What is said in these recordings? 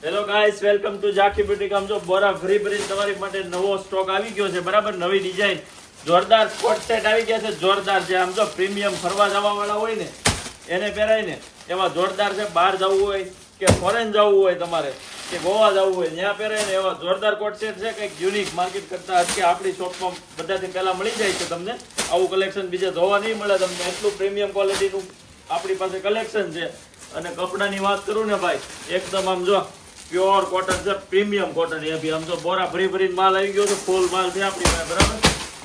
Hello guys, welcome to ઝાંખી beauty. આમ જો બોરા ભરી ભરી તમારી માટે નવો સ્ટોક આવી ગયો છે. બરાબર, નવી ડિઝાઇન જોરદાર કોટ સેટ આવી ગયા છે. જોરદાર છે. આમ જો પ્રીમિયમ ફરવા જવા વાળા હોય ને એને પહેરાય ને એવા જોરદાર છે. બહાર જવું હોય કે ફોરેન જવું હોય તમારે કે ગોવા જવું હોય ત્યાં પહેરાય ને એવા જોરદાર કોટ સેટ છે. કંઈક યુનિક માર્કેટ કરતા અત્યારે આપણી શોપમાં બધાથી પહેલા મળી જાય છે. તમને આવું કલેક્શન બીજે જોવા નહીં મળે તમને. એટલું પ્રીમિયમ ક્વોલિટીનું આપણી પાસે કલેક્શન છે. અને કપડાની વાત કરું ને ભાઈ, એકદમ આમ જો પ્યોર કોટન છે, પ્રીમિયમ કોટન. એ બી આમ જો બોરા ભરી ભરીને માલ આવી ગયો છે. ફૂલ માલ છે આપણી પાસે. બરાબર,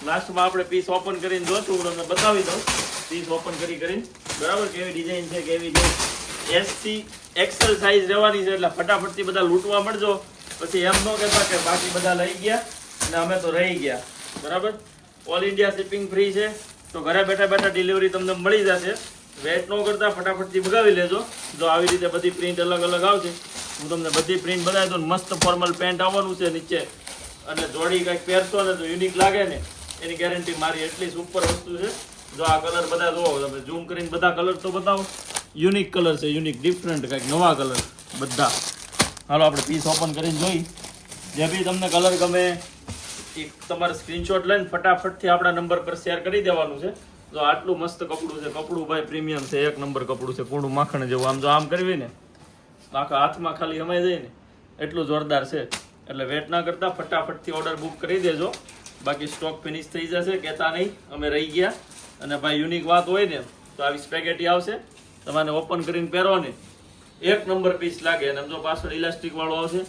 લાસ્ટમાં આપણે પીસ ઓપન કરીને જોશું, હું તમને બતાવી દઉં પીસ ઓપન કરીને. બરાબર, કેવી ડિઝાઇન છે, કેવી છે. એસસી એક્સેલ સાઇઝ રહેવાની છે એટલે ફટાફટથી બધા લૂંટવા મળજો. પછી એમ ન કહેતા કે બાકી બધા લઈ ગયા અને અમે તો રહી ગયા. બરાબર, ઓલ ઇન્ડિયા શિપિંગ ફ્રી છે, તો ઘરે બેઠા બેઠા ડિલિવરી તમને મળી જશે. વેટ ન કરતા ફટાફટથી મગાવી લેજો. જો આવી રીતે બધી પ્રિન્ટ અલગ અલગ આવશે, હું તમને બધી પ્રિન્ટ બતાવી દઉં. મસ્ત ફોર્મલ પેન્ટ આવવાનું છે નીચે, અને જોડી કંઈક પહેરશો ને તો યુનિક લાગે ને એની ગેરંટી મારી. એટલી સુપર વસ્તુ છે. જો આ કલર બધા જોવો, તમે ઝૂમ કરીને બધા કલર તો બતાવો. યુનિક કલર છે, યુનિક ડિફરન્ટ કંઈક નવા કલર બધા. હાલો આપણે પીસ ઓપન કરીને જોઈ. જે બી તમને કલર ગમે એ તમારે સ્ક્રીનશોટ લઈને ફટાફટથી આપણા નંબર પર શેર કરી દેવાનું છે. જો આટલું મસ્ત કપડું છે. કપડું ભાઈ પ્રીમિયમ છે, એક નંબર કપડું છે. કૂણું માખણ જેવું. આમ જો આમ કરવી ને આખા હાથમાં ખાલી હમાઈ જાય ને એટલું જોરદાર છે. એટલે વેટ ના કરતા ફટાફટથી ઓર્ડર બુક કરી દેજો. બાકી સ્ટોક ફિનિશ થઈ જશે. કહેતા નહીં અમે રહી ગયા. અને ભાઈ યુનિક વાત હોય ને તો આવી સ્પેગેટી આવશે, તમારે ઓપન કરીને પહેરો ને એક નંબર પીસ લાગે. અને જો પાછળ ઇલાસ્ટિક વાળો આવશે,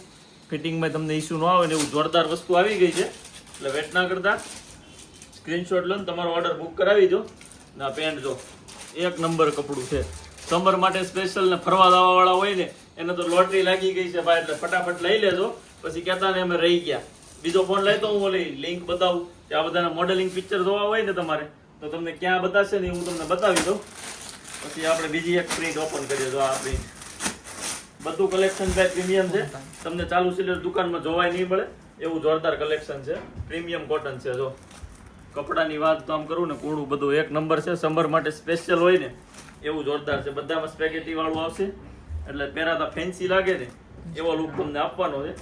ફિટિંગમાં તમને ઇસ્યુ ન આવે ને એવું જોરદાર વસ્તુ આવી ગઈ છે. એટલે વેટ ના કરતા સ્ક્રીનશોટ લો ને તમારો ઓર્ડર બુક કરાવી દો. ના પેન્ટ જો એક નંબર કપડું છે. સમર માટે સ્પેશિયલ ને ફરવા જવા વાળા હોય ને એને તો લોટરી લાગી ગઈ છે ભાઈ. એટલે ફટાફટ લઈ લેજો. પછી કહેતા ને અમે રહી ગયા. બીજો ફોન લઈ તો હું ઓલી લિંક બતાવું કે આ બધાના મોડેલિંગ પિક્ચર જોવા હોય ને તમારે તો તમને ક્યાં બતાવશે ને હું તમને બતાવી દઉં. પછી આપણે બીજી એક પ્રિન્ટ ઓપન કરીએ. જો આ પ્રિન્ટ બધું કલેક્શન ભાઈ પ્રીમિયમ છે. તમને ચાલુ સિલેર દુકાનમાં જોવાય નહીં મળે એવું જોરદાર કલેક્શન છે. પ્રીમિયમ કોટન છે. જો કપડાની વાત તો આમ કરું ને કૂણું બધું એક નંબર છે. સમર માટે સ્પેશિયલ હોય ને એવું જોરદાર છે. બધામાં સ્પેગેટી વાળું આવશે એટલે પહેરાતા ફેન્સી લાગે ને એવો લુક તમને આપવાનો છે.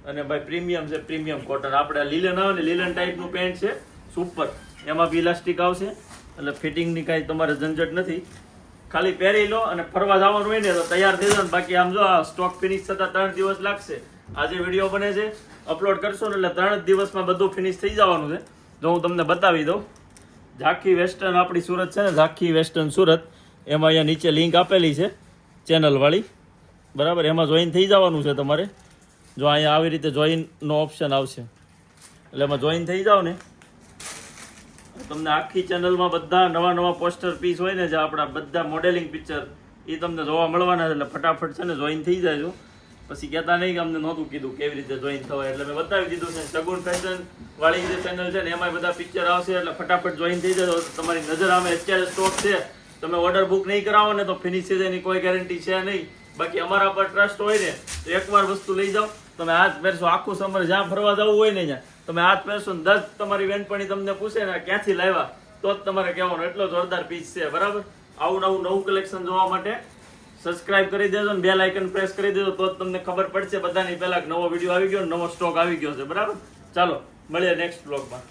અને ભાઈ પ્રીમિયમ છે, પ્રીમિયમ કોટન. આપણે લીલન આવે ને લીલન ટાઈપનું પેન્ટ છે, સુપર. એમાં બી ઇલાસ્ટિક આવશે એટલે ફિટિંગની કાંઈ તમારે ઝંઝટ નથી. ખાલી પહેરી લો અને ફરવા જવાનું હોય ને તો તૈયાર થઈ જાવ. બાકી આમ જો આ સ્ટોક ફિનિશ થતા 3 દિવસ લાગશે. આજે વિડીયો બને છે, અપલોડ કરશો ને એટલે 3 દિવસમાં બધું ફિનિશ થઈ જવાનું છે. જો હું તમને બતાવી દઉં, ઝાંખી વેસ્ટર્ન આપણી સુરત છે ને, ઝાંખી વેસ્ટર્ન સુરત, એમાં અહીંયા નીચે લિંક આપેલી છે ચેનલવાળી. બરાબર, એમાં જોઈન થઈ જવાનું છે તમારે. જો અહીંયા આવી રીતે જોઈનનો ઓપ્શન આવશે એટલે એમાં જોઈન થઈ જાઓ ને તમને આખી ચેનલમાં બધા નવા નવા પોસ્ટર પીસ હોય ને જે આપણા બધા મોડેલિંગ પિક્ચર એ તમને જોવા મળવાના છે. એટલે ફટાફટ છે ને જોઈન થઈ જાય. પછી કહેતા નહીં કે અમને નહોતું કીધું કેવી રીતે જોઈન થવાય. એટલે મેં બતાવી દીધું છે. સગુન ફેશન વાળી જે ચેનલ છે ને એમાં બધા પિક્ચર આવશે એટલે ફટાફટ જોઈન થઈ જાય. તમારી નજર આમે અત્યારે સ્ટોક છે, તમે ઓર્ડર બુક નહીં કરાવો ને તો ફિનિશ થઈ જાય એની કોઈ ગેરંટી છે નહીં. બાકી અમારા પર ટ્રસ્ટ હોય ને તો એકવાર વસ્તુ લઈ જાઓ. તમે આજ પહેરશો, આખું સમર જ્યાં ફરવા જવું હોય ને ત્યાં તમે આજ પહેરશો ને 10 તમારી બેનપણી તમને પૂછે ને ક્યાંથી લાવ્યા તો જ તમારે કહેવાનું. એટલો જોરદાર પીસ છે. બરાબર, આવું નવું કલેક્શન જોવા માટે સબસ્ક્રાઇબ કરી દેજો ને બેલ આઇકન પ્રેસ કરી દેજો તો જ તમને ખબર પડશે બધાની પહેલા નવો વિડીયો આવી ગયો, નવો સ્ટોક આવી ગયો છે. બરાબર, ચાલો મળીએ નેક્સ્ટ બ્લોગમાં.